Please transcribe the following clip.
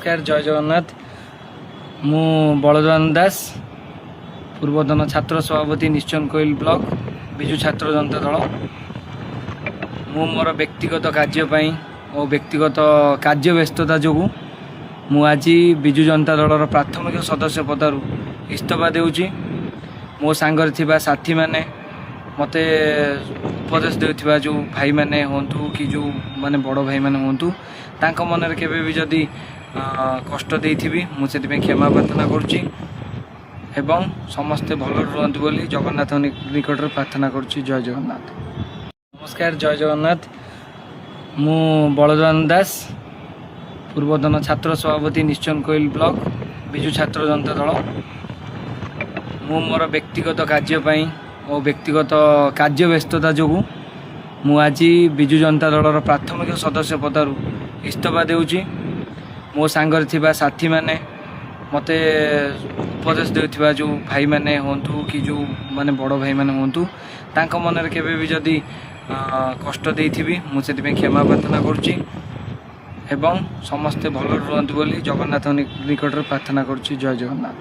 नमस्कार जय जगन्नाथ मु बलदेवान दास पूर्वतन छात्र सभापति निश्चन कोइल ब्लॉक विजु छात्र जनता दल मु मोर व्यक्तिगत कार्यपाई और व्यक्तिगत कार्य व्यस्तता जो मु आज विजु जनता दलर प्राथमिक सदस्य पदर इस्तीफा देउची। मो सांगर थिबा साथी माने मते उपदेश देउथिबा जो भाई माने होंतु कि जो माने बड़ भाई माने होंतु तांको मन रे केबे भी जदी कष्ट देइथिबी मु सेति पे क्षमा प्रार्थना करूची एवं समस्ते भल रुहंतु बोली जगन्नाथ निकट रे प्रार्थना करूची। जय जगन्नाथ। नमस्कार जय जगन्नाथ मु बलदेवान दास पूर्वतन छात्र सभापति निश्चन कोइल ब्लॉक विजु छात्र जनता दल मु मोर व्यक्तिगत कार्यपाई और व्यक्तिगत कार्य व्यस्तता जो मु आज विजु जनता दलर प्राथमिक सदस्य पदर इस्तीफा देउची। मो सांगर थिबा साथी माने मते उपदेश देउथिबा जो भाई माने होंतु कि जो माने बड़ भाई माने होंतु तांको मन रे केबे भी जदी कष्ट देइथिबी मु सेति पे क्षमा प्रार्थना करूची एवं समस्ते भल रुहंतु बोली जगन्नाथ निकट रे प्रार्थना करूची। जय जगन्नाथ।